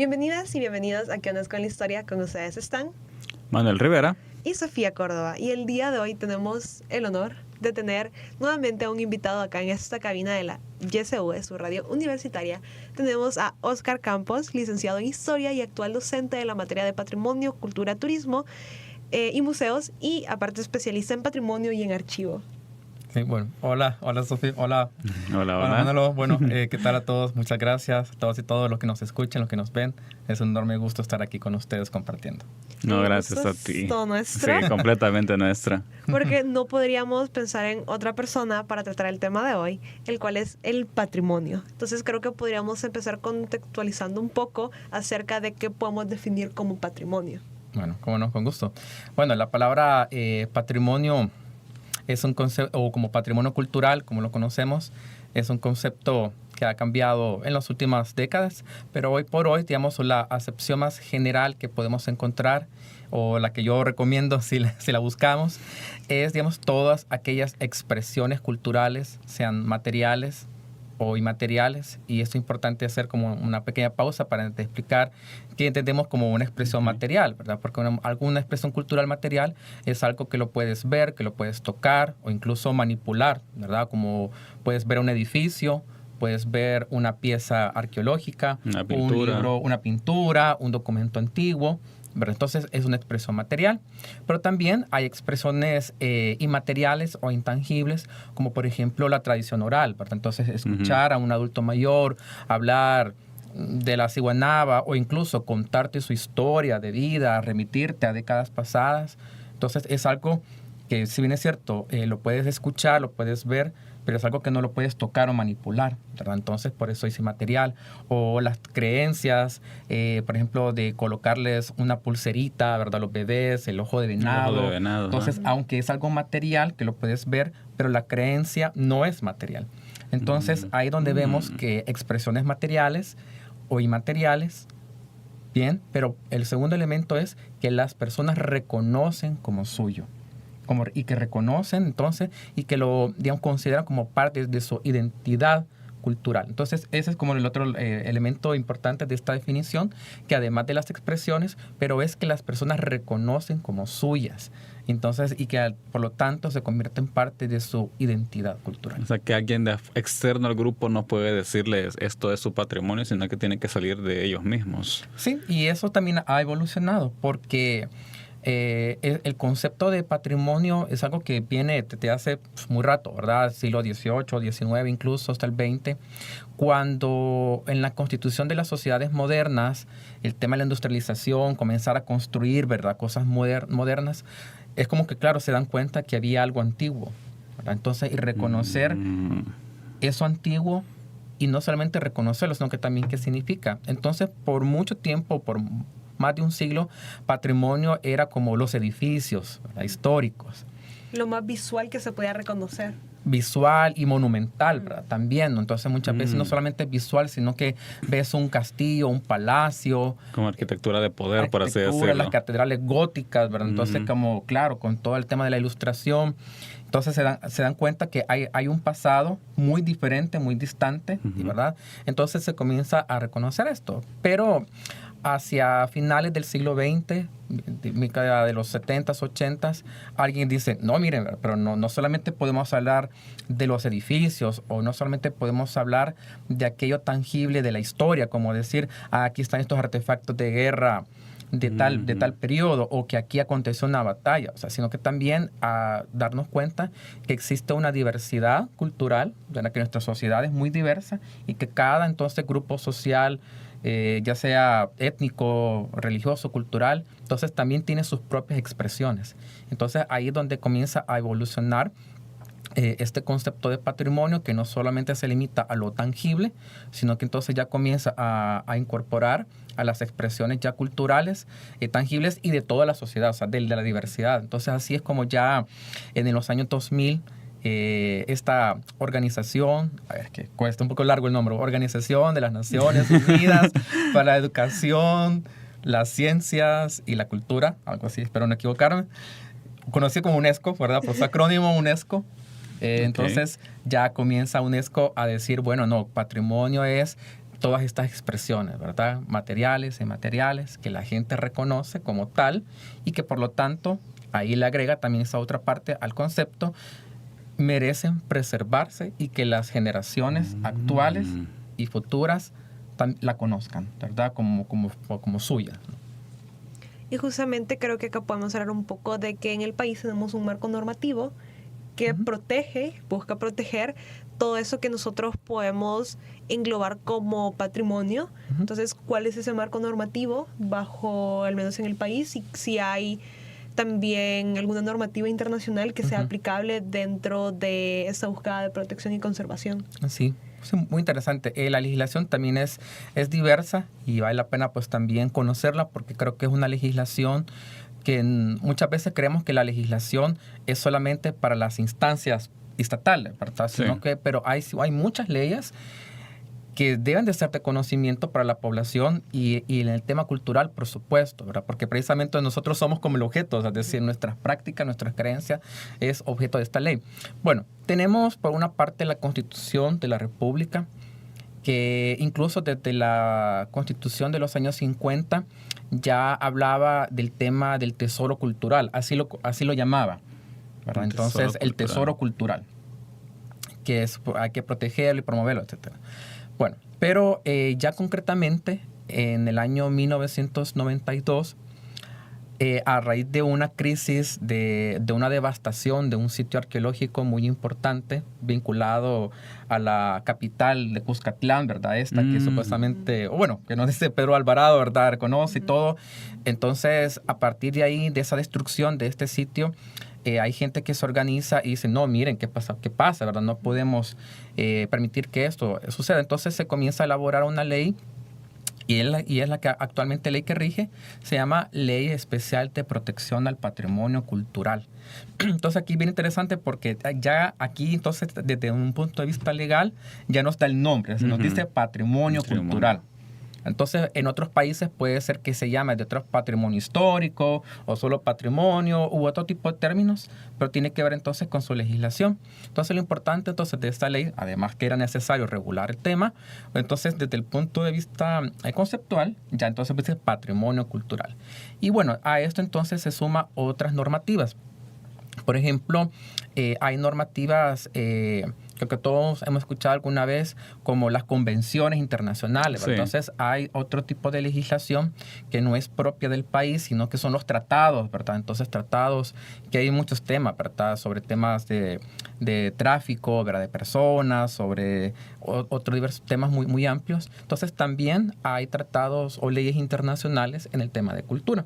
Bienvenidas y bienvenidos a ¿Qué onda con la historia? Con ustedes están Manuel Rivera y Sofía Córdoba. Y el día de hoy tenemos el honor de tener nuevamente a un invitado acá en esta cabina de la YSU, de su radio universitaria. Tenemos a Óscar Campos, licenciado en Historia y actual docente de la materia de Patrimonio, Cultura, Turismo y Museos, y aparte especialista en Patrimonio y en Archivo. Sí, bueno, hola Sofía, hola Hola. Manolo, bueno, ¿qué tal a todos? Muchas gracias a todos y todos los que nos escuchan, los que nos ven. Es un enorme gusto estar aquí con ustedes compartiendo. No, gracias a ti. Todo nuestro. Sí, completamente nuestra. Porque no podríamos pensar en otra persona para tratar el tema de hoy, el cual es el patrimonio. Entonces creo que podríamos empezar contextualizando un poco acerca de qué podemos definir como patrimonio. Bueno, cómo no, con gusto. Bueno, la palabra patrimonio es un concepto, o como patrimonio cultural, como lo conocemos, es un concepto que ha cambiado en las últimas décadas, pero hoy por hoy, digamos, la acepción más general que podemos encontrar, o la que yo recomiendo si la buscamos, es, digamos, todas aquellas expresiones culturales, sean materiales o inmateriales, y esto es importante hacer como una pequeña pausa para explicar qué entendemos como una expresión material, ¿verdad? Porque alguna expresión cultural material es algo que lo puedes ver, que lo puedes tocar o incluso manipular, ¿verdad? Como puedes ver un edificio, puedes ver una pieza arqueológica, un libro, una pintura, un documento antiguo, ¿verdad? Entonces es una expresión material, pero también hay expresiones inmateriales o intangibles, como por ejemplo la tradición oral, ¿verdad? Entonces escuchar a un adulto mayor hablar de la ciguanaba o incluso contarte su historia de vida, remitirte a décadas pasadas. Entonces es algo que, si bien es cierto, lo puedes escuchar, lo puedes ver, pero es algo que no lo puedes tocar o manipular, ¿verdad? Entonces, por eso es inmaterial. O las creencias, por ejemplo, de colocarles una pulserita, ¿verdad? A los bebés, el ojo de venado. El ojo de venado. Entonces, aunque es algo material, que lo puedes ver, pero la creencia no es material. Entonces, ahí donde vemos que expresiones materiales o inmateriales, bien, pero el segundo elemento es que las personas reconocen como suyo. Y que reconocen entonces y que lo, digamos, consideran como parte de su identidad cultural. Entonces ese es como el otro elemento importante de esta definición, que además de las expresiones, pero es que las personas reconocen como suyas, entonces, y que por lo tanto se convierte en parte de su identidad cultural. O sea, que alguien externo al grupo no puede decirles esto es su patrimonio, sino que tiene que salir de ellos mismos. Sí, y eso también ha evolucionado porque el concepto de patrimonio es algo que viene desde hace muy rato, ¿verdad? Siglo XVIII, XIX, incluso hasta el XX, cuando en la constitución de las sociedades modernas, el tema de la industrialización, comenzar a construir, ¿verdad?, cosas modernas, es como que, claro, se dan cuenta que había algo antiguo, ¿verdad? Entonces, y reconocer eso antiguo, y no solamente reconocerlo, sino que también qué significa. Entonces, por mucho tiempo, por más de un siglo, patrimonio era como los edificios, ¿verdad?, históricos. Lo más visual que se podía reconocer. Visual y monumental, ¿verdad? También, ¿no? Entonces muchas veces no solamente visual, sino que ves un castillo, un palacio. Como arquitectura de poder, por así decirlo. Las catedrales góticas, ¿verdad? Entonces, como, claro, con todo el tema de la ilustración, entonces se dan cuenta que hay un pasado muy diferente, muy distante, ¿verdad? Entonces se comienza a reconocer esto. Pero hacia finales del siglo XX, de los 70s, 80s, alguien dice, no, miren, pero no solamente podemos hablar de los edificios, o no solamente podemos hablar de aquello tangible de la historia, como decir, aquí están estos artefactos de guerra de tal periodo, o que aquí aconteció una batalla, o sea, sino que también a darnos cuenta que existe una diversidad cultural, ¿verdad?, que nuestra sociedad es muy diversa, y que cada entonces grupo social, ya sea étnico, religioso, cultural, entonces también tiene sus propias expresiones. Entonces ahí es donde comienza a evolucionar este concepto de patrimonio, que no solamente se limita a lo tangible, sino que entonces ya comienza a incorporar a las expresiones ya culturales, tangibles, y de toda la sociedad, o sea, de la diversidad. Entonces así es como ya en los años 2000, esta organización, a ver, que cuesta un poco largo el nombre, Organización de las Naciones Unidas para la Educación, las Ciencias y la Cultura, algo así, espero no equivocarme, conocido como UNESCO, ¿verdad?, por su acrónimo UNESCO. Entonces ya comienza UNESCO a decir, bueno, no, patrimonio es todas estas expresiones, ¿verdad? Materiales e inmateriales que la gente reconoce como tal y que por lo tanto, ahí le agrega también esa otra parte al concepto, merecen preservarse y que las generaciones actuales y futuras la conozcan, ¿verdad? Como suya. Y justamente creo que acá podemos hablar un poco de que en el país tenemos un marco normativo que busca proteger todo eso que nosotros podemos englobar como patrimonio. Entonces, ¿cuál es ese marco normativo bajo, al menos en el país? Y si hay también alguna normativa internacional que sea aplicable dentro de esta búsqueda de protección y conservación. Sí, muy interesante. La legislación también es diversa y vale la pena pues también conocerla porque creo que es una legislación que muchas veces creemos que la legislación es solamente para las instancias estatales, ¿verdad? Sí. Pero hay muchas leyes que deben de ser de conocimiento para la población y en el tema cultural, por supuesto, ¿verdad? Porque precisamente nosotros somos como el objeto, es decir, nuestras prácticas, nuestras creencias es objeto de esta ley. Bueno, tenemos por una parte la Constitución de la República, que incluso desde la Constitución de los años 50 ya hablaba del tema del tesoro cultural, así lo llamaba, ¿verdad? Entonces, el tesoro cultural, que hay que protegerlo y promoverlo, etcétera. Bueno, pero ya concretamente en el año 1992, a raíz de una crisis, de una devastación de un sitio arqueológico muy importante vinculado a la capital de Cuscatlán, ¿verdad? Que supuestamente, que nos dice Pedro Alvarado, ¿verdad? Reconoce y todo. Entonces, a partir de ahí, de esa destrucción de este sitio, hay gente que se organiza y dice, no, miren, ¿qué pasa, ¿verdad? No podemos permitir que esto suceda. Entonces se comienza a elaborar una ley y es la que actualmente ley que rige, se llama Ley Especial de Protección al Patrimonio Cultural. Entonces aquí bien interesante porque ya aquí entonces desde un punto de vista legal ya nos da el nombre, se nos dice patrimonio cultural. Entonces, en otros países puede ser que se llame de otro patrimonio histórico o solo patrimonio u otro tipo de términos, pero tiene que ver entonces con su legislación. Entonces, lo importante entonces de esta ley, además que era necesario regular el tema, entonces desde el punto de vista conceptual, ya entonces dice patrimonio cultural. Y bueno, a esto entonces se suma otras normativas. Por ejemplo, hay normativas que todos hemos escuchado alguna vez, como las convenciones internacionales. Sí. Entonces, hay otro tipo de legislación que no es propia del país, sino que son los tratados, ¿verdad? Entonces, tratados que hay muchos temas, ¿verdad? Sobre temas de tráfico, ¿verdad? De personas, sobre otros diversos temas muy, muy amplios. Entonces, también hay tratados o leyes internacionales en el tema de cultura.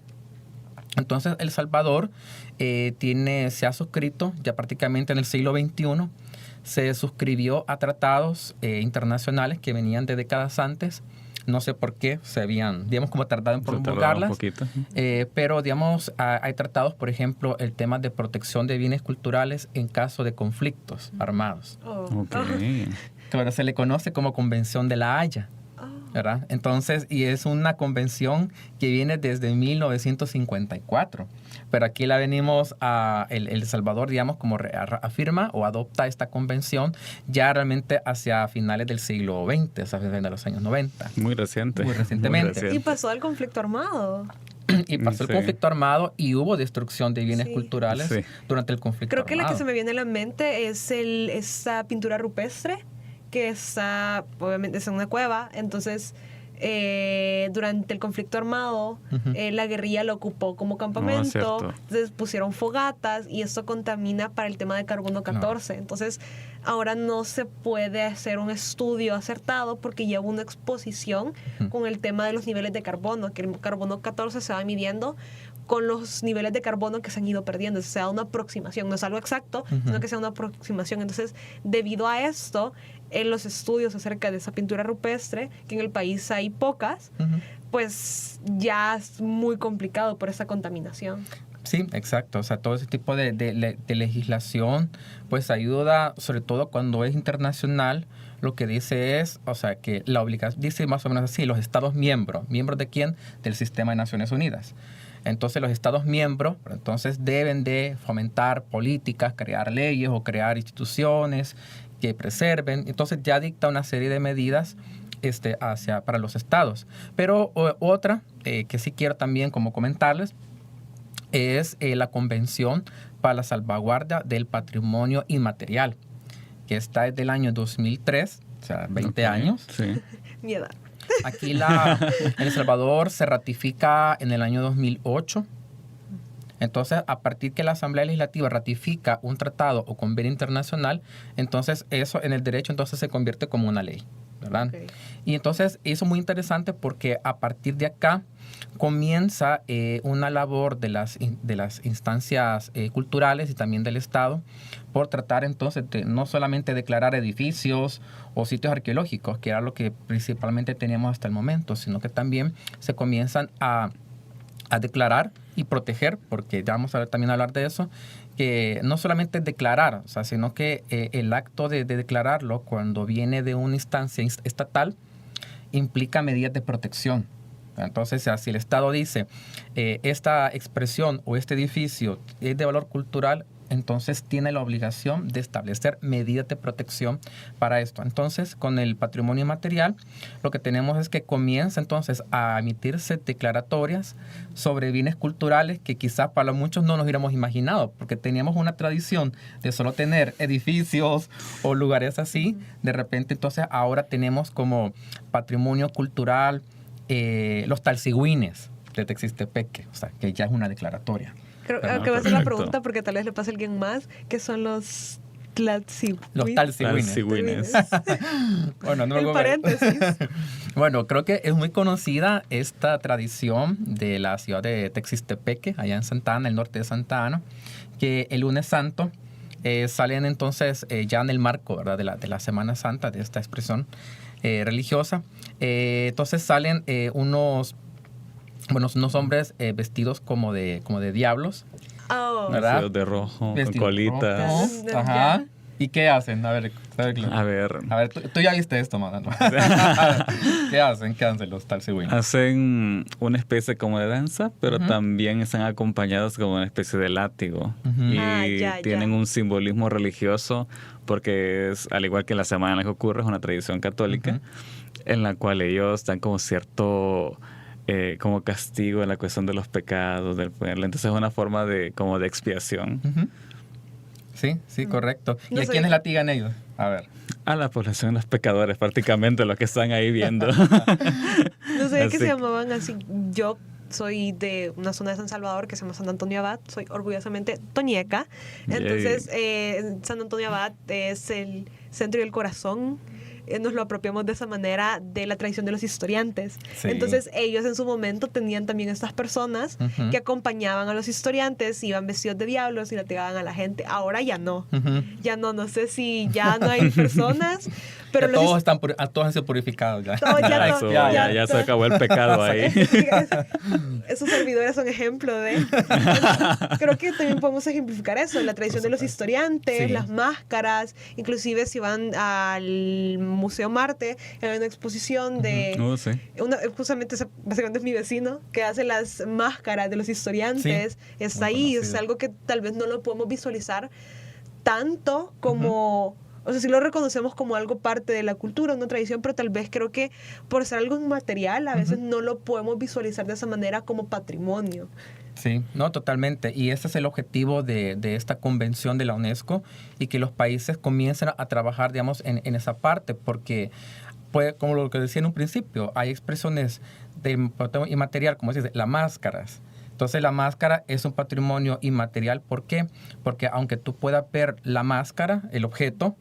Entonces, El Salvador se ha suscrito ya prácticamente en el siglo XXI, se suscribió a tratados internacionales que venían de décadas antes. No sé por qué se habían, digamos, como tardado en promulgarlas. Pero, digamos, hay tratados, por ejemplo, el tema de protección de bienes culturales en caso de conflictos armados. Okay. Que ahora se le conoce como Convención de la Haya, ¿verdad? Entonces, y es una convención que viene desde 1954. Pero aquí la venimos El Salvador, digamos, como afirma o adopta esta convención ya realmente hacia finales del siglo XX, o sea, finales de los años 90. Muy reciente. Muy recientemente. Muy reciente. Y pasó el conflicto armado. Y pasó el conflicto armado y hubo destrucción de bienes culturales durante el conflicto Creo armado. Creo que la que se me viene a la mente es esa pintura rupestre que está, obviamente, es en una cueva. Entonces, durante el conflicto armado, la guerrilla lo ocupó como campamento. Entonces pusieron fogatas y esto contamina para el tema de carbono 14. No. Entonces, ahora no se puede hacer un estudio acertado porque ya hubo una exposición con el tema de los niveles de carbono, que el carbono 14 se va midiendo con los niveles de carbono que se han ido perdiendo. O sea, una aproximación, no es algo exacto, sino que sea una aproximación. Entonces, debido a esto, en los estudios acerca de esa pintura rupestre, que en el país hay pocas, pues ya es muy complicado por esa contaminación. Sí, exacto. O sea, todo ese tipo de legislación pues ayuda, sobre todo cuando es internacional. Lo que dice es, o sea, que la obligación, dice más o menos así, los Estados miembros ¿de quién? Del sistema de Naciones Unidas. Entonces, los Estados miembros entonces deben de fomentar políticas, crear leyes o crear instituciones que preserven. Entonces, ya dicta una serie de medidas para los estados. Pero otra que sí quiero también como comentarles es la Convención para la Salvaguardia del Patrimonio Inmaterial, que está desde el año 2003, o sea, 20 años. Sí. Mi edad. Aquí en El Salvador se ratifica en el año 2008. Entonces, a partir que la Asamblea Legislativa ratifica un tratado o convenio internacional, entonces eso en el derecho entonces se convierte como una ley, ¿verdad? Okay. Y entonces eso es muy interesante porque a partir de acá comienza una labor de las instancias culturales y también del Estado por tratar entonces de no solamente declarar edificios o sitios arqueológicos, que era lo que principalmente teníamos hasta el momento, sino que también se comienzan a declarar y proteger, porque ya vamos a también hablar de eso, que no solamente declarar, o sea, sino que el acto de declararlo cuando viene de una instancia estatal implica medidas de protección. Entonces, si el Estado dice esta expresión o este edificio es de valor cultural, entonces tiene la obligación de establecer medidas de protección para esto. Entonces, con el patrimonio inmaterial, lo que tenemos es que comienza entonces a emitirse declaratorias sobre bienes culturales que quizás para muchos no nos hubiéramos imaginado, porque teníamos una tradición de solo tener edificios o lugares así. De repente, entonces, ahora tenemos como patrimonio cultural los talsigüines de Texistepeque, o sea, que ya es una declaratoria. Creo que va a ser la pregunta porque tal vez le pase a alguien más, que son los talsigüines. Los talsigüines. Bueno, no el paréntesis. Bueno, creo que es muy conocida esta tradición de la ciudad de Texistepeque, allá en Santa Ana, el norte de Santa Ana, que el lunes santo salen entonces ya en el marco, ¿verdad?, de la Semana Santa, de esta expresión religiosa. Entonces salen unos hombres vestidos como de diablos. Oh. ¿Verdad? Vestidos de rojo, Vestidos con colitas. rojos. Ajá. ¿Y qué hacen? A ver, tú ya viste esto, Madano. ¿Qué hacen los talsigüines? Hacen una especie como de danza, pero también están acompañados como una especie de látigo. Y tienen un simbolismo religioso porque es, al igual que la semana que ocurre, es una tradición católica en la cual ellos dan como cierto como castigo en la cuestión de los pecados del pueblo. Entonces es una forma de como de expiación. Sí, correcto. No ¿Y a quiénes latigan ellos? A ver. A la población de los pecadores, prácticamente los que están ahí viendo. No sabía que se llamaban así. Yo soy de una zona de San Salvador que se llama San Antonio Abad. Soy orgullosamente toñeca. Entonces, San Antonio Abad es el centro y el corazón. Nos lo apropiamos de esa manera de la tradición de los historiantes. Sí. Entonces ellos en su momento tenían también estas personas que acompañaban a los historiantes, iban vestidos de diablos y latigaban a la gente. Ahora ya no. Ya no sé si ya no hay personas, pero todos han sido purificados ya. Ya se acabó el pecado ahí. Esos servidores son ejemplo de... Creo que también podemos ejemplificar eso, la tradición de los historiantes, las máscaras, inclusive si van al Museo Marte, hay una exposición de... justamente, básicamente es mi vecino, que hace las máscaras de los historiantes. Está ahí, conocido. Es algo que tal vez no lo podemos visualizar tanto como... O sea, sí lo reconocemos como algo parte de la cultura, una tradición, pero tal vez creo que por ser algo inmaterial, a veces no lo podemos visualizar de esa manera como patrimonio. Sí, no, totalmente. Y ese es el objetivo de esta convención de la UNESCO, y que los países comiencen a trabajar, digamos, en esa parte, porque, pues, como lo que decía en un principio, hay expresiones de patrimonio inmaterial, como se dice, las máscaras. Entonces, la máscara es un patrimonio inmaterial. ¿Por qué? Porque aunque tú puedas ver la máscara, el objeto,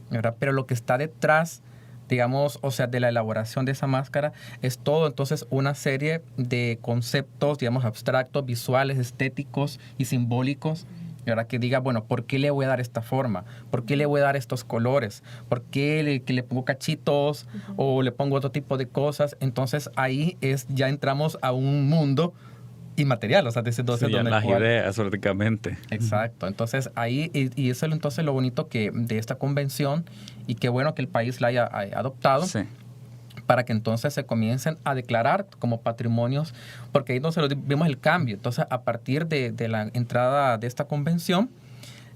¿verdad?, pero lo que está detrás, digamos, o sea, de la elaboración de esa máscara, es todo, entonces, una serie de conceptos, digamos, abstractos, visuales, estéticos y simbólicos, ¿verdad?, que diga, bueno, ¿por qué le voy a dar esta forma? ¿Por qué le voy a dar estos colores? ¿Por qué le pongo cachitos o le pongo otro tipo de cosas? Entonces, ahí ya entramos a un mundo inmaterial, o sea, desde entonces ya las ideas prácticamente. Exacto. Entonces ahí, y eso es entonces lo bonito de esta convención, y qué bueno que el país la haya adoptado, para que entonces se comiencen a declarar como patrimonios, porque ahí entonces vemos el cambio. Entonces, a partir de la entrada de esta convención,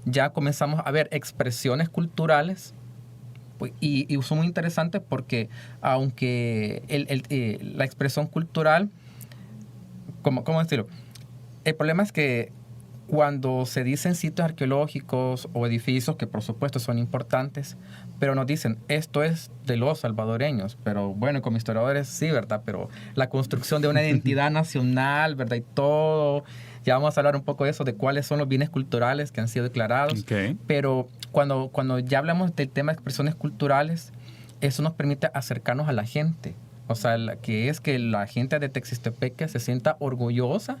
ya comenzamos a ver expresiones culturales Y son muy interesantes porque aunque la expresión cultural, ¿cómo decirlo? El problema es que cuando se dicen sitios arqueológicos o edificios, que por supuesto son importantes, pero nos dicen, esto es de los salvadoreños, pero bueno, como historiadores sí, ¿verdad? Pero la construcción de una identidad nacional, ¿verdad? Y todo, ya vamos a hablar un poco de eso, de cuáles son los bienes culturales que han sido declarados. Okay. Pero cuando ya hablamos del tema de expresiones culturales, eso nos permite acercarnos a la gente. O sea, que la gente de Texistepeque se sienta orgullosa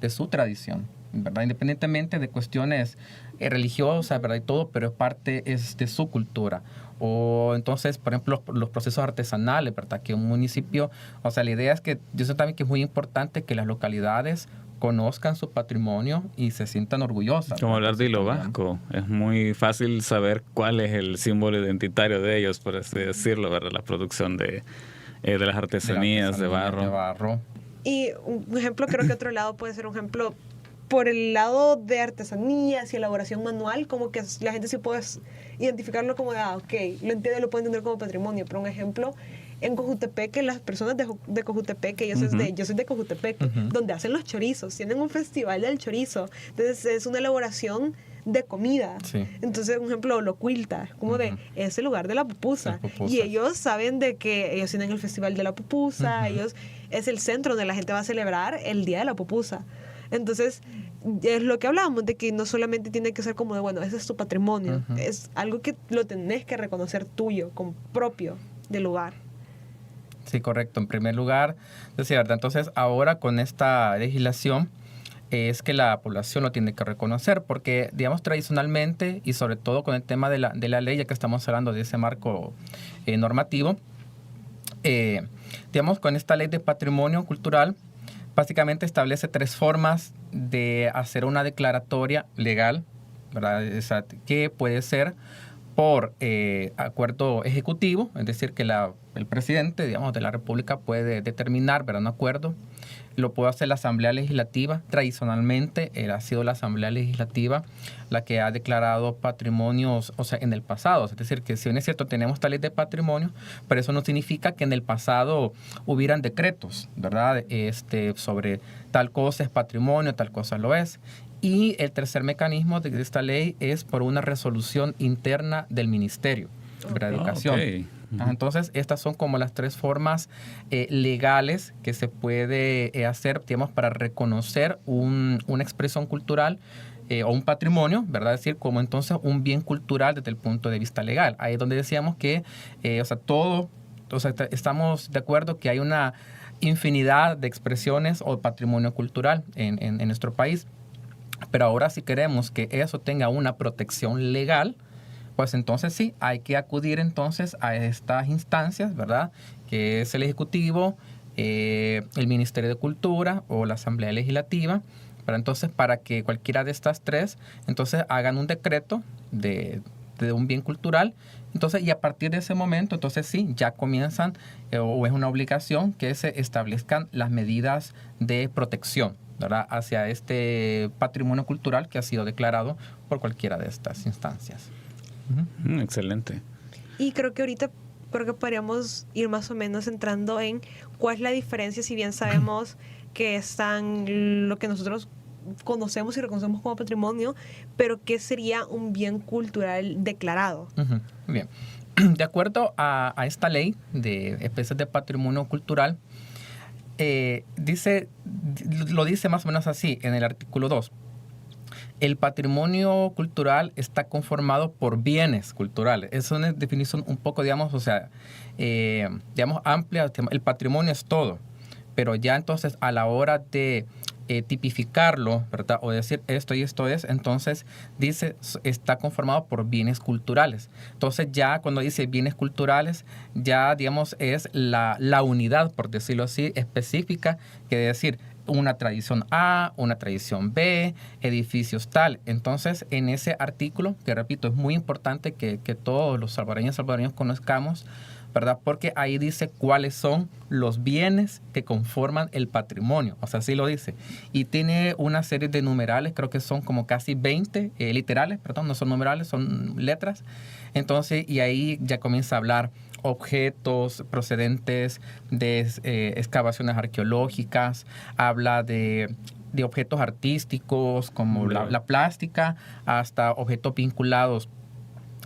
de su tradición, ¿verdad? Independientemente de cuestiones religiosas, ¿verdad? Y todo, pero es parte de su cultura. O entonces, por ejemplo, los procesos artesanales, ¿verdad? Que un municipio, o sea, la idea es que yo sé también que es muy importante que las localidades conozcan su patrimonio y se sientan orgullosas. Como hablar de hilo vasco, es muy fácil saber cuál es el símbolo identitario de ellos, por así decirlo, ¿verdad? La producción de las artesanías de barro. Y un ejemplo, creo que otro lado puede ser un ejemplo por el lado de artesanías y elaboración manual, como que la gente sí puede identificarlo como de, ok, lo entiendo, lo puede entender como patrimonio. Pero un ejemplo, en Cojutepeque, las personas de Cojutepeque, yo soy de Cojutepeque, donde hacen los chorizos, tienen un festival del chorizo. Entonces es una elaboración de comida. Sí. Entonces, un ejemplo, lo Cuilta, como de ese lugar de la pupusa. Y ellos saben de que ellos tienen el festival de la pupusa, ellos es el centro donde la gente va a celebrar el día de la pupusa. Entonces, es lo que hablábamos, de que no solamente tiene que ser como de, bueno, ese es tu patrimonio, es algo que lo tenés que reconocer tuyo, como propio del lugar. Sí, correcto. En primer lugar, es cierto. Entonces, ahora con esta legislación, es que la población lo tiene que reconocer, porque, digamos, tradicionalmente, y sobre todo con el tema de la ley, ya que estamos hablando de ese marco normativo, digamos, con esta ley de patrimonio cultural, básicamente establece 3 formas de hacer una declaratoria legal, ¿verdad? Que puede ser por acuerdo ejecutivo, es decir, que el presidente, digamos, de la República puede determinar, ¿verdad?, un acuerdo. Lo puede hacer la Asamblea Legislativa. Tradicionalmente ha sido la Asamblea Legislativa la que ha declarado patrimonios, o sea, en el pasado. Es decir, que si bien es cierto, tenemos esta ley de patrimonio, pero eso no significa que en el pasado hubieran decretos, ¿verdad?, sobre tal cosa es patrimonio, tal cosa lo es. Y el tercer mecanismo de esta ley es por una resolución interna del Ministerio de Educación. Okay. Entonces, estas son como las 3 formas legales que se puede hacer, digamos, para reconocer una expresión cultural o un patrimonio, ¿verdad? Es decir, como entonces un bien cultural desde el punto de vista legal. Ahí es donde decíamos que, estamos de acuerdo que hay una infinidad de expresiones o patrimonio cultural en nuestro país. Pero ahora si queremos que eso tenga una protección legal, pues entonces sí, hay que acudir entonces a estas instancias, ¿verdad? Que es el Ejecutivo, el Ministerio de Cultura o la Asamblea Legislativa, para que cualquiera de estas 3, entonces hagan un decreto de un bien cultural. Entonces, y a partir de ese momento, entonces sí, ya comienzan, o es una obligación que se establezcan las medidas de protección, ¿verdad?, hacia este patrimonio cultural que ha sido declarado por cualquiera de estas instancias. Excelente. Y creo que ahorita podríamos ir más o menos entrando en cuál es la diferencia, si bien sabemos que están lo que nosotros conocemos y reconocemos como patrimonio, pero ¿qué sería un bien cultural declarado? Bien. De acuerdo a esta ley de especies de patrimonio cultural, lo dice más o menos así en el artículo 2. El patrimonio cultural está conformado por bienes culturales. Es una definición un poco, digamos, amplia. El patrimonio es todo. Pero ya entonces a la hora de tipificarlo, ¿verdad?, o decir esto y esto es, entonces dice, está conformado por bienes culturales. Entonces ya cuando dice bienes culturales, ya, digamos, es la unidad, por decirlo así, específica, que decir una tradición A, una tradición B, edificios tal. Entonces, en ese artículo, que repito, es muy importante que todos los salvadoreños conozcamos, ¿verdad? Porque ahí dice cuáles son los bienes que conforman el patrimonio. O sea, así lo dice. Y tiene una serie de numerales, creo que son como casi 20 literales, perdón, no son numerales, son letras. Entonces, y ahí ya comienza a hablar objetos procedentes de excavaciones arqueológicas, habla de objetos artísticos como la plástica, hasta objetos vinculados,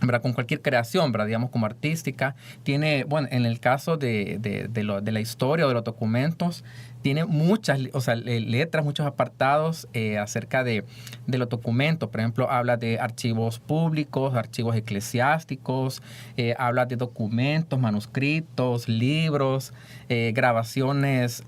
¿verdad?, con cualquier creación, ¿verdad?, digamos, como artística. Tiene, bueno, en el caso de la historia o de los documentos, tiene muchas, o sea, letras, muchos apartados acerca de los documentos. Por ejemplo, habla de archivos públicos, archivos eclesiásticos, habla de documentos, manuscritos, libros, grabaciones.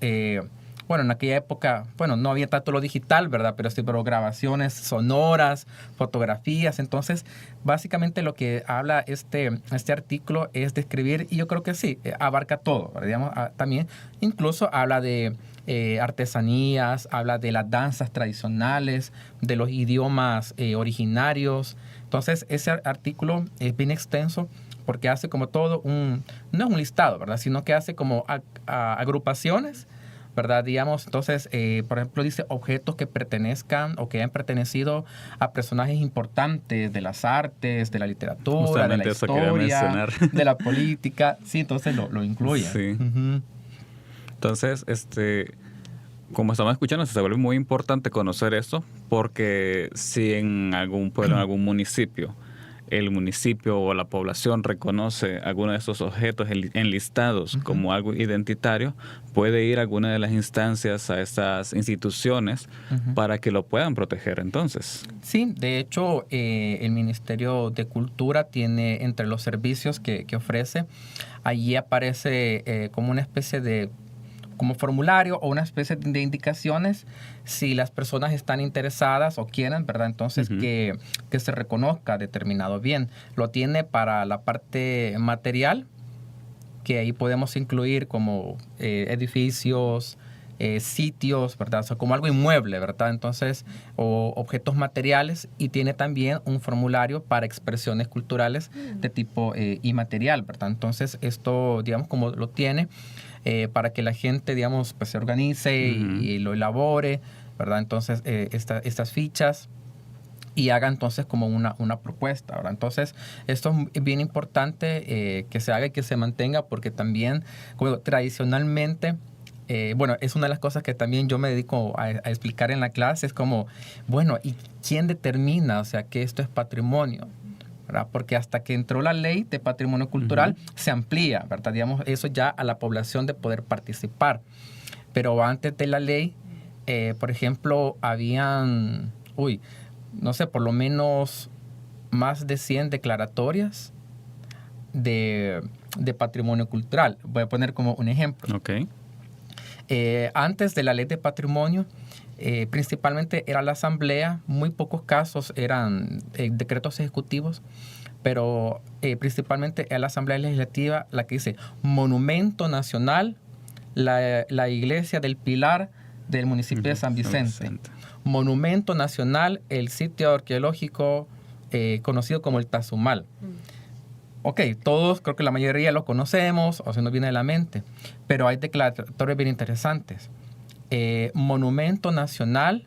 Bueno, en aquella época, bueno, no había tanto lo digital, ¿verdad? Pero grabaciones sonoras, fotografías. Entonces, básicamente lo que habla este artículo es describir, y yo creo que sí, abarca todo, ¿verdad? Digamos, también incluso habla de artesanías, habla de las danzas tradicionales, de los idiomas originarios. Entonces, ese artículo es bien extenso porque hace como todo no es un listado, ¿verdad? Sino que hace como agrupaciones, ¿verdad? Digamos, entonces, por ejemplo, dice objetos que pertenezcan o que hayan pertenecido a personajes importantes de las artes, de la literatura, justamente de la historia, de la política. Sí, entonces lo incluye. Sí. Uh-huh. Entonces, como estamos escuchando, se vuelve muy importante conocer esto, porque si en algún pueblo, en algún municipio, el municipio o la población reconoce alguno de estos objetos enlistados uh-huh. como algo identitario, puede ir a alguna de las instancias, a estas instituciones, uh-huh. para que lo puedan proteger entonces. Sí, de hecho, el Ministerio de Cultura tiene entre los servicios que ofrece, allí aparece como una especie de como formulario o una especie de indicaciones si las personas están interesadas o quieren, ¿verdad? Entonces, uh-huh. que se reconozca determinado bien. Lo tiene para la parte material, que ahí podemos incluir como edificios, sitios, ¿verdad? O sea, como algo inmueble, ¿verdad? Entonces, o objetos materiales, y tiene también un formulario para expresiones culturales de tipo inmaterial, ¿verdad? Entonces, esto, digamos, como lo tiene, para que la gente, digamos, pues se organice uh-huh. y lo elabore, ¿verdad? Entonces, estas fichas, y haga entonces como una propuesta, ¿verdad? Entonces, esto es bien importante que se haga y que se mantenga, porque también, como digo, tradicionalmente, bueno, es una de las cosas que también yo me dedico a explicar en la clase, es como, bueno, ¿y quién determina, o sea, que esto es patrimonio? ¿Verdad? Porque hasta que entró la ley de patrimonio cultural, uh-huh. se amplía, ¿verdad? Digamos, eso ya a la población de poder participar. Pero antes de la ley, por ejemplo, habían, no sé, por lo menos más de 100 declaratorias de patrimonio cultural. Voy a poner como un ejemplo. Okay. Antes de la ley de patrimonio, principalmente era la asamblea, muy pocos casos eran decretos ejecutivos, pero principalmente era la asamblea legislativa la que dice monumento nacional, la iglesia del Pilar del municipio de San Vicente. Monumento nacional, el sitio arqueológico conocido como el Tazumal. Ok, todos, creo que la mayoría lo conocemos o se nos viene de la mente, pero hay declaratorios bien interesantes. Monumento nacional,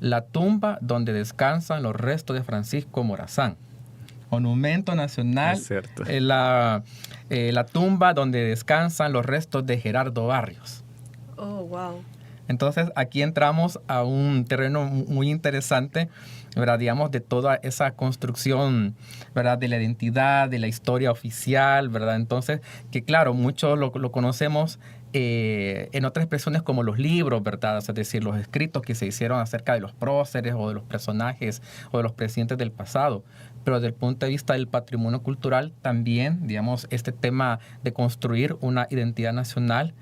la tumba donde descansan los restos de Francisco Morazán. Monumento nacional, la tumba donde descansan los restos de Gerardo Barrios. Oh, wow. Entonces, aquí entramos a un terreno muy interesante, ¿verdad? Digamos, de toda esa construcción, ¿verdad? De la identidad, de la historia oficial, ¿verdad? Entonces, que claro, muchos lo conocemos en otras expresiones como los libros, ¿verdad? Es decir, los escritos que se hicieron acerca de los próceres o de los personajes o de los presidentes del pasado. Pero desde el punto de vista del patrimonio cultural, también, digamos, este tema de construir una identidad nacional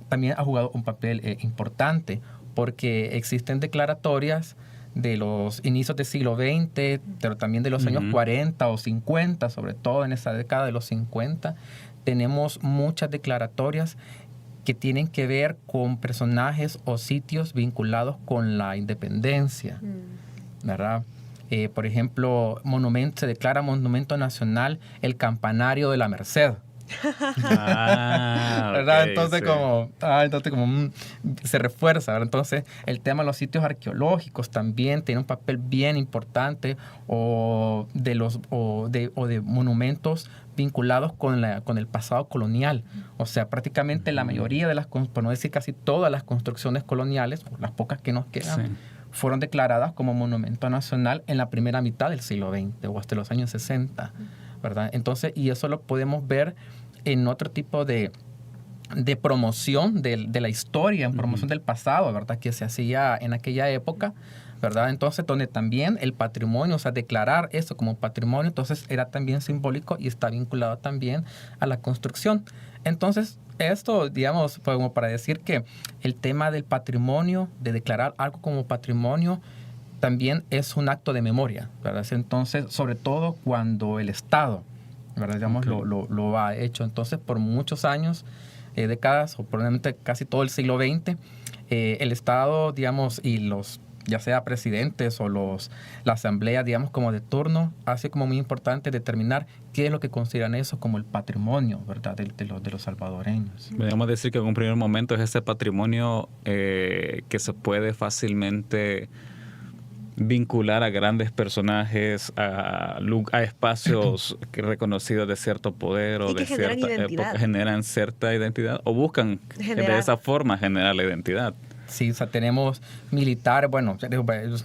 también ha jugado un papel importante, porque existen declaratorias de los inicios del siglo XX, pero también de los uh-huh. años 40 o 50, sobre todo en esa década de los 50, tenemos muchas declaratorias que tienen que ver con personajes o sitios vinculados con la independencia, ¿verdad? Por ejemplo, se declara monumento nacional el campanario de la Merced. ¿verdad? Okay, entonces, sí. Se refuerza, ¿verdad? Entonces, el tema de los sitios arqueológicos también tiene un papel bien importante, o de monumentos vinculados con el pasado colonial. O sea, prácticamente la mayoría de por no decir casi todas las construcciones coloniales, las pocas que nos quedan, fueron declaradas como monumento nacional en la primera mitad del siglo XX o hasta los años 60, ¿verdad? Entonces, y eso lo podemos ver en otro tipo de promoción de la historia, en promoción del pasado, ¿verdad? Que se hacía en aquella época, ¿verdad? Entonces, donde también el patrimonio, o sea, declarar eso como patrimonio, entonces era también simbólico y está vinculado también a la construcción. Entonces, esto, digamos, como para decir que el tema del patrimonio, de declarar algo como patrimonio, también es un acto de memoria, ¿verdad? Entonces, sobre todo cuando el Estado, ¿verdad? Digamos, lo ha hecho. Entonces, por muchos años, décadas, o probablemente casi todo el siglo XX, el Estado, digamos, y los, ya sea presidentes o la asamblea, digamos, como de turno, hace como muy importante determinar qué es lo que consideran eso como el patrimonio, ¿verdad?, de los salvadoreños. Podríamos decir que en un primer momento es ese patrimonio que se puede fácilmente vincular a grandes personajes, a espacios reconocidos de cierto poder o de cierta época, generan cierta identidad o buscan de esa forma generar la identidad. Sí, o sea, tenemos militares, bueno,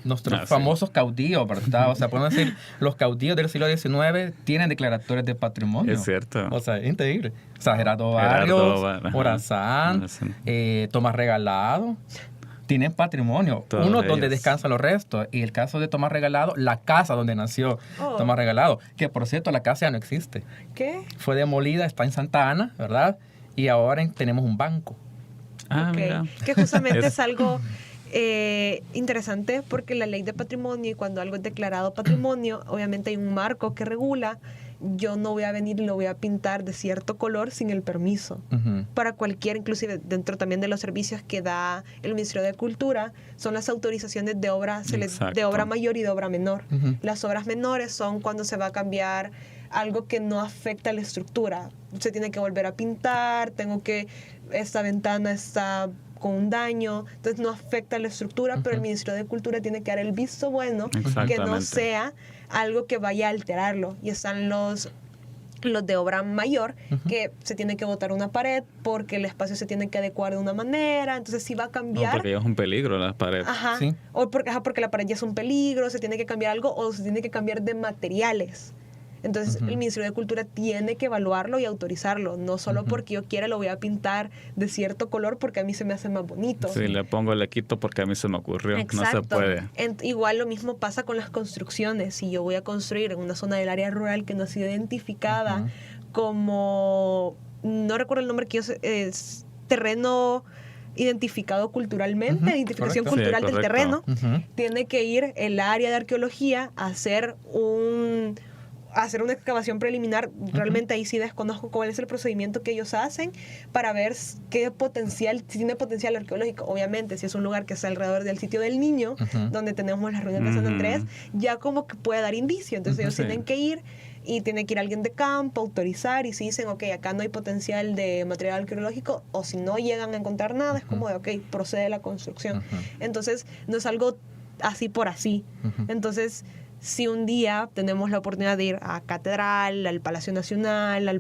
nuestros famosos caudillos, ¿verdad? O sea, podemos decir, los caudillos del siglo XIX tienen declaratorias de patrimonio. Es cierto. O sea, es increíble. O sea, Gerardo Barrios, Morazán, Tomás Regalado, tienen patrimonio. Todos uno ellos. Donde descansan los restos. Y el caso de Tomás Regalado, la casa donde nació Tomás Regalado, que por cierto la casa ya no existe. ¿Qué? Fue demolida, está en Santa Ana, ¿verdad? Y ahora tenemos un banco. Mira. Que justamente es algo interesante, porque la ley de patrimonio, y cuando algo es declarado patrimonio, obviamente hay un marco que regula. Yo no voy a venir y lo voy a pintar de cierto color sin el permiso. Para cualquier, inclusive dentro también de los servicios que da el Ministerio de Cultura, son las autorizaciones de obra mayor y de obra menor. Las obras menores son cuando se va a cambiar algo que no afecta a la estructura. Se tiene que volver a pintar, esta ventana está con un daño, entonces no afecta a la estructura, pero el Ministerio de Cultura tiene que dar el visto bueno, que no sea algo que vaya a alterarlo. Y están los de obra mayor, que se tiene que botar una pared porque el espacio se tiene que adecuar de una manera, entonces si va a cambiar... No, porque ya es un peligro las paredes. Ajá, ¿sí? O porque la pared ya es un peligro, se tiene que cambiar algo, o se tiene que cambiar de materiales. Entonces, el Ministerio de Cultura tiene que evaluarlo y autorizarlo. No solo porque yo quiera lo voy a pintar de cierto color porque a mí se me hace más bonito. Sí, le quito porque a mí se me ocurrió. Exacto. No se puede. Igual lo mismo pasa con las construcciones. Si yo voy a construir en una zona del área rural que no ha sido identificada como... No recuerdo el nombre, que es terreno identificado culturalmente, identificación cultural del terreno. Tiene que ir el área de arqueología a hacer una excavación preliminar. Realmente ahí sí desconozco cuál es el procedimiento que ellos hacen para ver si tiene potencial arqueológico. Obviamente, si es un lugar que está alrededor del sitio del Niño, donde tenemos las ruinas de San Andrés, ya como que puede dar indicio. Entonces ellos tienen que ir, y tiene que ir alguien de campo, autorizar, y si dicen, ok, acá no hay potencial de material arqueológico, o si no llegan a encontrar nada, es como de, ok, procede la construcción. Entonces, no es algo así por así. Entonces, si un día tenemos la oportunidad de ir a Catedral, al Palacio Nacional, a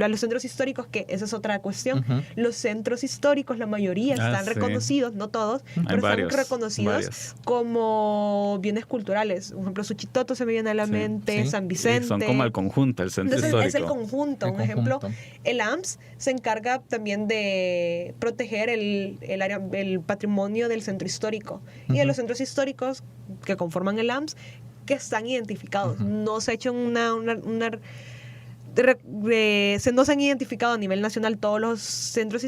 los centros históricos, que esa es otra cuestión. Los centros históricos, la mayoría están reconocidos, no todos, pero están reconocidos como bienes culturales. Por ejemplo, Suchitoto se me viene a la mente, San Vicente. Son como el conjunto, el centro histórico. Es el conjunto. Un ejemplo, el AMS se encarga también de proteger el patrimonio del centro histórico. Y de los centros históricos que conforman el AMS, que están identificados. No se ha hecho no se han identificado a nivel nacional todos los centros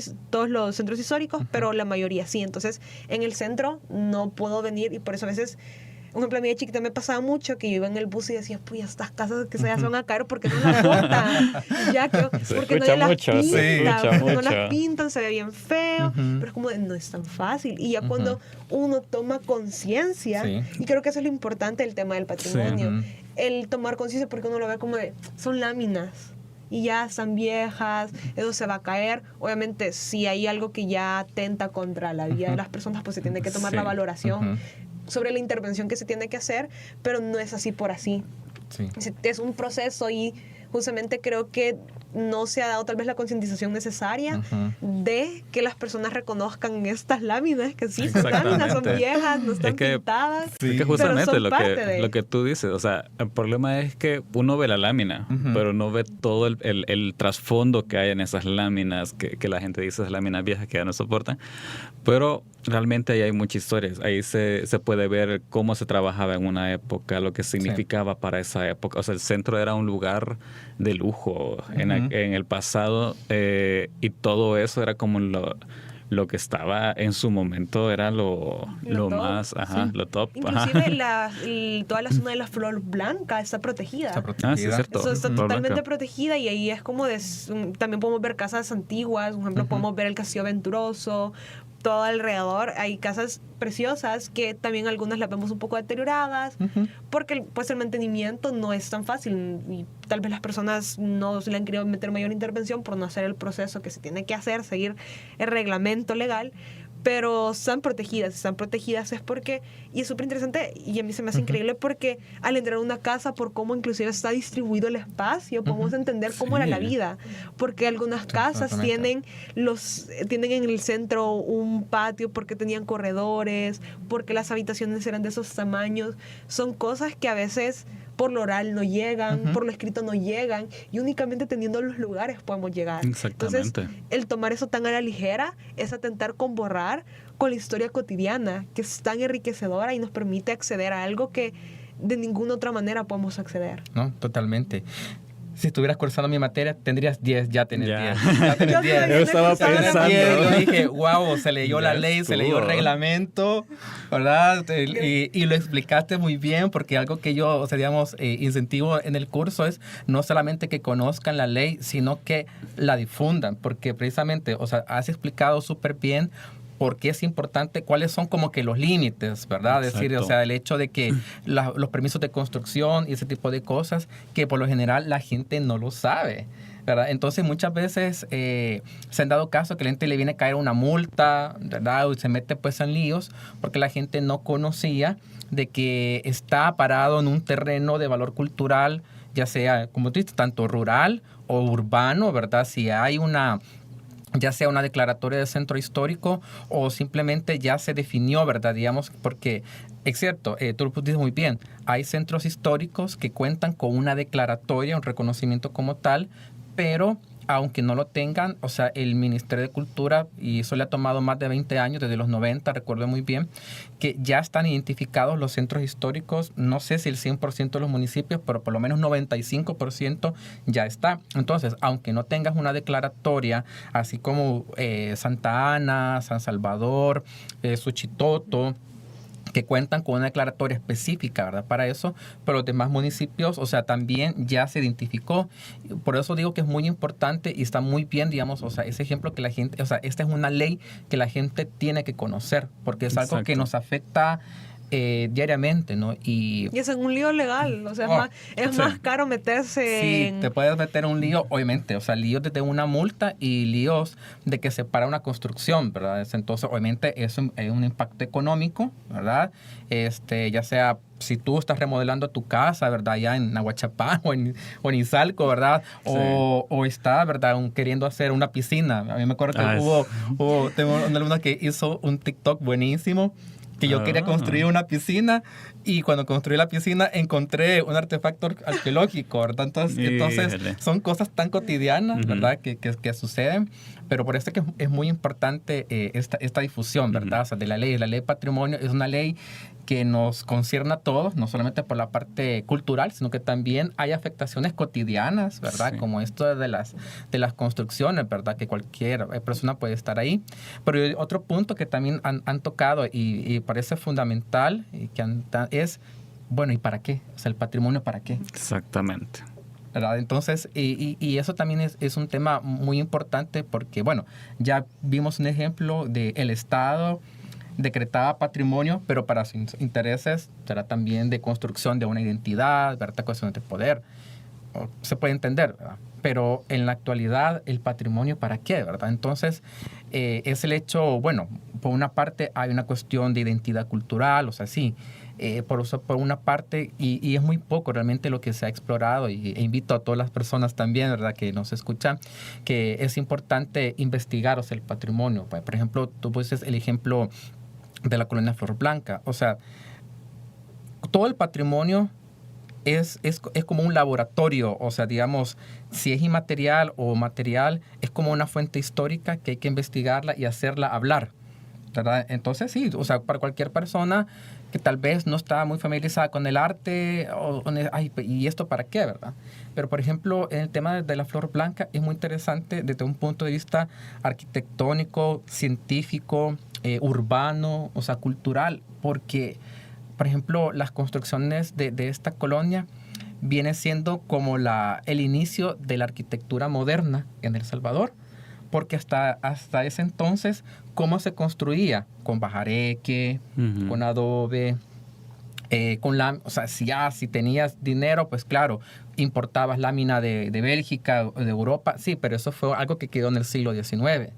históricos, pero la mayoría sí. Entonces, en el centro no puedo venir, y por eso a veces, por ejemplo, a mí de chiquita me pasaba mucho que yo iba en el bus y decía, pues estas casas que se van a caer porque no las botan, porque no las pintan, no las pintan, se ve bien feo, pero es como no es tan fácil. Y ya cuando uno toma conciencia, y creo que eso es lo importante del tema del patrimonio, el tomar conciencia, porque uno lo ve como son láminas. y ya están viejas, eso se va a caer. Obviamente, si hay algo que ya atenta contra la vida de las personas, pues se tiene que tomar la valoración sobre la intervención que se tiene que hacer, pero no es así por así. Sí. Es un proceso y justamente creo que no se ha dado tal vez la concientización necesaria de que las personas reconozcan estas láminas, que sí, son láminas, son viejas, no están pintadas. Sí. Es que justamente lo que tú dices, o sea, el problema es que uno ve la lámina, pero no ve todo el trasfondo que hay en esas láminas, que la gente dice esas láminas viejas que ya no soportan, pero realmente ahí hay muchas historias. Ahí se puede ver cómo se trabajaba en una época, lo que significaba para esa época. O sea, el centro era un lugar de lujo en el pasado, y todo eso era como lo que estaba en su momento, era lo más, lo top. Inclusive toda la zona de la flor blanca está protegida. Sí, es cierto. Eso está totalmente protegida, y ahí es como también podemos ver casas antiguas. Por ejemplo, podemos ver el Castillo Venturoso. Todo alrededor hay casas preciosas que también algunas las vemos un poco deterioradas, porque pues el mantenimiento no es tan fácil y tal vez las personas no se le han querido meter mayor intervención por no hacer el proceso que se tiene que hacer, seguir el reglamento legal, pero están protegidas es porque, y es súper interesante y a mí se me hace increíble porque al entrar a una casa, por cómo inclusive está distribuido el espacio, podemos entender cómo era la vida, porque algunas casas tienen en el centro un patio porque tenían corredores, porque las habitaciones eran de esos tamaños. Son cosas que a veces por lo oral no llegan, por lo escrito no llegan, y únicamente teniendo los lugares podemos llegar. Exactamente. Entonces, el tomar eso tan a la ligera es atentar con borrar con la historia cotidiana, que es tan enriquecedora y nos permite acceder a algo que de ninguna otra manera podemos acceder. No, totalmente. Si estuvieras cursando mi materia, tendrías 10, ya tenés 10. Ya tenés 10. Yo estaba pensando. Yo dije, wow, se leyó la ley, se leyó el reglamento, ¿verdad? Y lo explicaste muy bien, porque algo que yo, o sea, digamos, incentivo en el curso es no solamente que conozcan la ley, sino que la difundan, porque precisamente, o sea, has explicado súper bien por qué es importante, cuáles son como que los límites, ¿verdad? Es decir, o sea, el hecho de que los permisos de construcción y ese tipo de cosas, que por lo general la gente no lo sabe, ¿verdad? Entonces muchas veces se han dado casos que la gente le viene a caer una multa, ¿verdad? Y se mete pues en líos porque la gente no conocía de que está parado en un terreno de valor cultural, ya sea, como tú dices, tanto rural o urbano, ¿verdad? Si hay ya sea una declaratoria de centro histórico o simplemente ya se definió, ¿verdad? Digamos, porque es cierto, tú lo dices muy bien, hay centros históricos que cuentan con una declaratoria, un reconocimiento como tal, pero aunque no lo tengan, o sea, el Ministerio de Cultura, y eso le ha tomado más de 20 años, desde los 90, recuerdo muy bien, que ya están identificados los centros históricos, no sé si el 100% de los municipios, pero por lo menos 95% ya está. Entonces, aunque no tengas una declaratoria, así como Santa Ana, San Salvador, Suchitoto, que cuentan con una declaratoria específica, ¿verdad? Para eso, pero los demás municipios, o sea, también ya se identificó. Por eso digo que es muy importante y está muy bien, digamos, o sea, ese ejemplo que la gente, o sea, esta es una ley que la gente tiene que conocer, porque es algo que nos afecta diariamente, ¿no? Y es en un lío legal, o sea, es más caro meterse Sí, te puedes meter en un lío, obviamente, o sea, líos desde una multa y líos de que se para una construcción, ¿verdad? Entonces, obviamente, eso es un impacto económico, ¿verdad? Ya sea si tú estás remodelando tu casa, ¿verdad? Ya en Aguachapán o en Izalco, ¿verdad? Sí. O está, ¿verdad? Queriendo hacer una piscina. A mí me acuerdo que tengo una alumna que hizo un TikTok buenísimo, que yo quería construir una piscina, y cuando construí la piscina encontré un artefacto arqueológico, ¿verdad? Entonces son cosas tan cotidianas, ¿verdad? Que suceden, pero por eso que es muy importante esta difusión, ¿verdad? O sea, de la ley. La ley de patrimonio es una ley que nos concierne a todos, no solamente por la parte cultural, sino que también hay afectaciones cotidianas, ¿verdad? Sí. Como esto de las construcciones, ¿verdad? Que cualquier persona puede estar ahí. Pero otro punto que también han tocado y parece fundamental y que es, bueno, ¿y para qué? O sea, el patrimonio, ¿para qué? Exactamente. ¿Verdad? Entonces, y eso también es un tema muy importante porque, bueno, ya vimos un ejemplo del Estado decretaba patrimonio, pero para sus intereses será también de construcción de una identidad, ¿verdad? Cuestión de poder. se puede entender, ¿verdad? Pero en la actualidad, ¿el patrimonio para qué, verdad? Entonces, es el hecho, bueno, por una parte hay una cuestión de identidad cultural, o sea, sí, por una parte, y es muy poco realmente lo que se ha explorado, e invito a todas las personas también, ¿verdad?, que nos escuchan, que es importante investigar, o sea, el patrimonio. Por ejemplo, tú pusiste el ejemplo de la colonia Flor Blanca, o sea, todo el patrimonio es como un laboratorio, o sea, digamos, si es inmaterial o material, es como una fuente histórica que hay que investigarla y hacerla hablar, ¿verdad? Entonces, sí, o sea, para cualquier persona que tal vez no está muy familiarizada con el arte, ¿y esto para qué, verdad? Pero, por ejemplo, en el tema de la Flor Blanca es muy interesante desde un punto de vista arquitectónico, científico, urbano, o sea, cultural, porque, por ejemplo, las construcciones de esta colonia viene siendo como el inicio de la arquitectura moderna en El Salvador, porque hasta ese entonces, ¿cómo se construía? Con bajareque, con adobe, o sea, si tenías dinero, pues claro, importabas lámina de Bélgica, de Europa, sí, pero eso fue algo que quedó en el siglo XIX.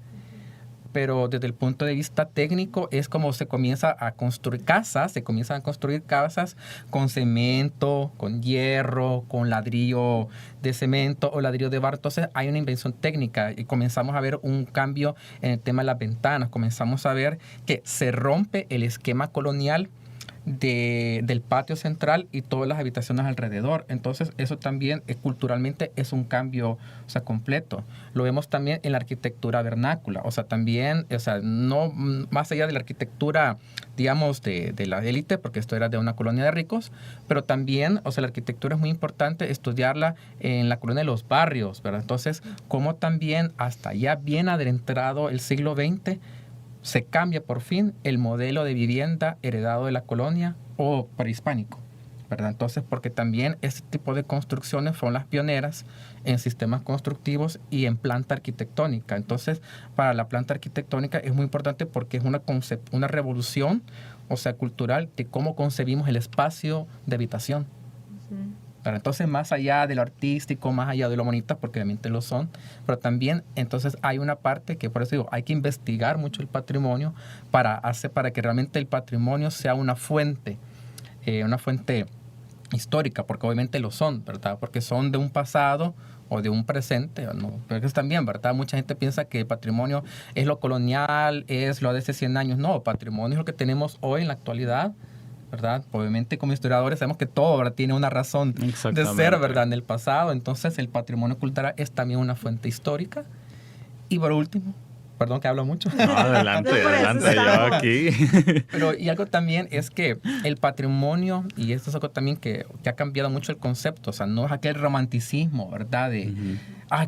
Pero desde el punto de vista técnico es como se comienzan a construir casas con cemento, con hierro, con ladrillo de cemento o ladrillo de barro. Entonces hay una invención técnica y comenzamos a ver un cambio en el tema de las ventanas. Comenzamos a ver que se rompe el esquema colonial del patio central y todas las habitaciones alrededor. Entonces eso también culturalmente es un cambio, o sea, completo. Lo vemos también en la arquitectura vernácula, o sea, también, o sea, no más allá de la arquitectura, digamos, de la élite, porque esto era de una colonia de ricos, pero también, o sea, la arquitectura es muy importante estudiarla en la colonia de los barrios, ¿verdad? Entonces, como también hasta ya bien adentrado el siglo XX, se cambia por fin el modelo de vivienda heredado de la colonia o prehispánico, ¿verdad? Entonces, porque también este tipo de construcciones fueron las pioneras en sistemas constructivos y en planta arquitectónica. Entonces, para la planta arquitectónica es muy importante porque es una revolución, o sea, cultural, de cómo concebimos el espacio de habitación. Uh-huh. Entonces, más allá de lo artístico, más allá de lo bonito, porque realmente lo son, pero también, entonces, hay una parte que, por eso digo, hay que investigar mucho el patrimonio para que realmente el patrimonio sea una fuente histórica, porque obviamente lo son, ¿verdad? Porque son de un pasado o de un presente, ¿no? Pero eso también, ¿verdad? Mucha gente piensa que el patrimonio es lo colonial, es lo de hace 100 años. No, patrimonio es lo que tenemos hoy en la actualidad, ¿verdad? Obviamente como historiadores sabemos que todo, ¿verdad?, tiene una razón de ser, ¿verdad?, en el pasado. Entonces el patrimonio cultural es también una fuente histórica. Y por último, perdón que hablo mucho. No, adelante, yo aquí. Pero y algo también es que el patrimonio, y esto es algo también que ha cambiado mucho el concepto, o sea, no es aquel romanticismo, ¿verdad?, de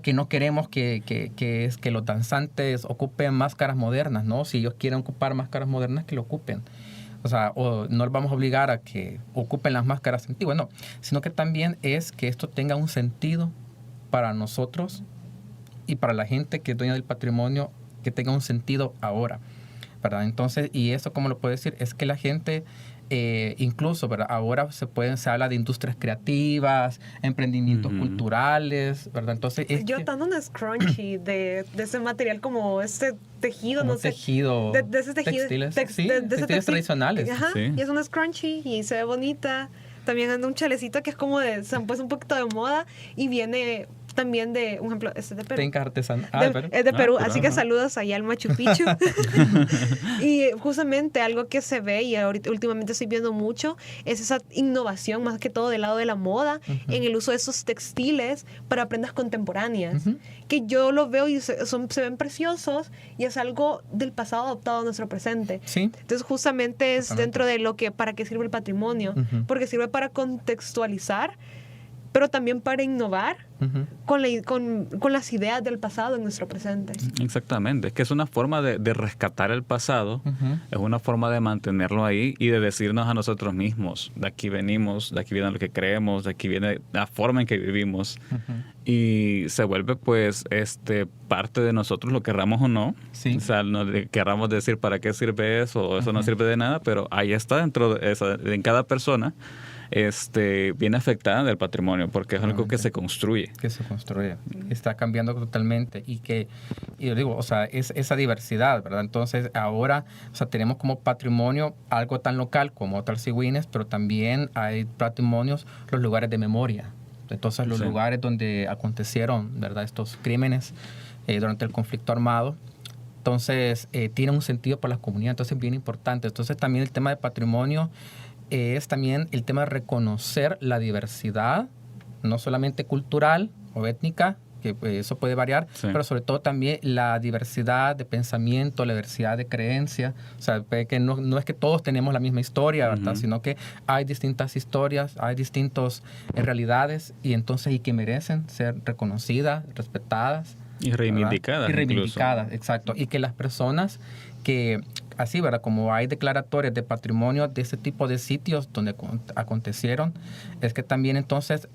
que no queremos que los danzantes ocupen máscaras modernas, ¿no? Si ellos quieren ocupar máscaras modernas, que lo ocupen. O sea, o no les vamos a obligar a que ocupen las máscaras antiguas, no, sino que también es que esto tenga un sentido para nosotros y para la gente que es dueña del patrimonio, que tenga un sentido ahora, ¿verdad? Entonces, y eso, ¿cómo lo puedo decir? Es que la gente, incluso, ¿verdad?, ahora se habla de industrias creativas, emprendimientos culturales, ¿verdad? Entonces, yo dando un scrunchie de ese material, como este tejido, como no sé. Tejido. De ese tejido. Textiles, textiles tradicionales. Ajá, sí. Y es una scrunchie y se ve bonita. También anda un chalecito que es como se han puesto un poquito de moda y viene también de, un ejemplo, este de Perú. Técnica artesanal. Es de Perú, así que saludos allá al Machu Picchu. Y justamente algo que se ve y ahorita últimamente estoy viendo mucho es esa innovación, más que todo del lado de la moda, en el uso de esos textiles para prendas contemporáneas, que yo lo veo y se ven preciosos y es algo del pasado adoptado a nuestro presente. Sí. Entonces justamente es dentro de para qué sirve el patrimonio, porque sirve para contextualizar, pero también para innovar con las ideas del pasado en nuestro presente. Exactamente, es que es una forma de rescatar el pasado, es una forma de mantenerlo ahí y de decirnos a nosotros mismos, de aquí venimos, de aquí viene lo que creemos, de aquí viene la forma en que vivimos, y se vuelve pues parte de nosotros, lo querramos o no. Sí. O sea, no querramos decir para qué sirve eso o eso no sirve de nada, pero ahí está dentro de en cada persona. viene afectada del patrimonio, porque es algo que se construye. Que se construye, está cambiando totalmente y yo digo, o sea, es esa diversidad, ¿verdad? Entonces ahora, o sea, tenemos como patrimonio algo tan local como Talsigüines, pero también hay patrimonios, los lugares de memoria. Entonces los lugares donde acontecieron, ¿verdad?, estos crímenes durante el conflicto armado. Entonces, tiene un sentido para la comunidad, entonces es bien importante. Entonces, también el tema de patrimonio es también el tema de reconocer la diversidad, no solamente cultural o étnica, que eso puede variar, pero sobre todo también la diversidad de pensamiento, la diversidad de creencia. O sea, que no es que todos tenemos la misma historia, ¿verdad? Sino que hay distintas historias, hay distintas realidades y que merecen ser reconocidas, respetadas. Y reivindicadas. ¿verdad? Y reivindicadas, exacto. Y que las personas que, así, ¿verdad? Como hay declaratorias de patrimonio de ese tipo de sitios donde acontecieron, es que también entonces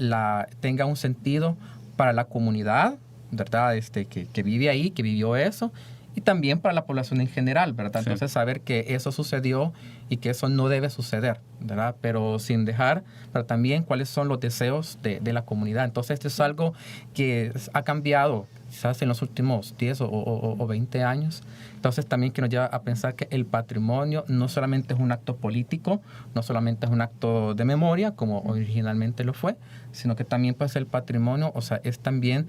tenga un sentido para la comunidad, ¿verdad? Que vive ahí, que vivió eso, y también para la población en general, ¿verdad? Sí. Entonces, saber que eso sucedió y que eso no debe suceder, ¿verdad? Pero sin dejar, pero también cuáles son los deseos de la comunidad. Entonces, esto es algo que ha cambiado quizás en los últimos 10 o 20 años. Entonces, también que nos lleva a pensar que el patrimonio no solamente es un acto político, no solamente es un acto de memoria, como originalmente lo fue, sino que también pues el patrimonio, o sea, es también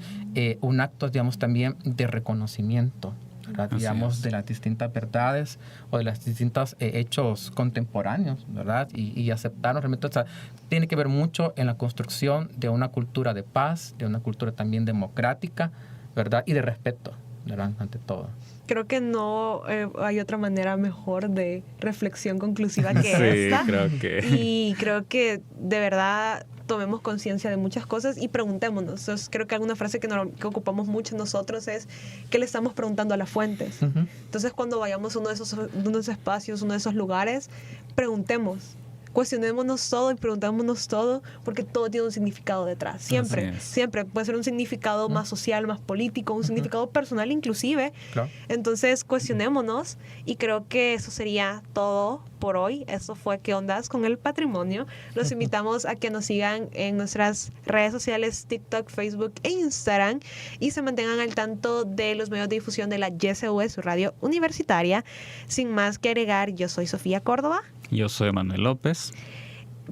un acto, digamos, también de reconocimiento, ¿verdad? Digamos, de las distintas verdades o de los distintos hechos contemporáneos, ¿verdad? Y aceptarnos realmente, o sea, tiene que ver mucho en la construcción de una cultura de paz, de una cultura también democrática, ¿verdad? Y de respeto, ¿verdad? Ante todo. Creo que no hay otra manera mejor de reflexión conclusiva que esta. Creo que... Y creo que de verdad tomemos conciencia de muchas cosas y preguntémonos. Entonces, creo que alguna frase que ocupamos mucho nosotros es que le estamos preguntando a las fuentes. Entonces, cuando vayamos a uno de esos espacios, uno de esos lugares, preguntemos. Cuestionémonos todo y preguntémonos todo, porque todo tiene un significado detrás. Siempre puede ser un significado más social, más político, un significado personal inclusive. Claro. Entonces, cuestionémonos y creo que eso sería todo por hoy. Eso fue ¿Qué ondas con el patrimonio? Los invitamos a que nos sigan en nuestras redes sociales, TikTok, Facebook e Instagram, y se mantengan al tanto de los medios de difusión de la YSU, su radio universitaria. Sin más que agregar, yo soy Sofía Córdoba. Yo soy Manuel López.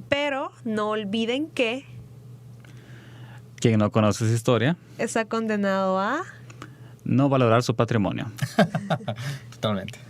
Pero no olviden que quien no conoce su historia está condenado a no valorar su patrimonio. Totalmente.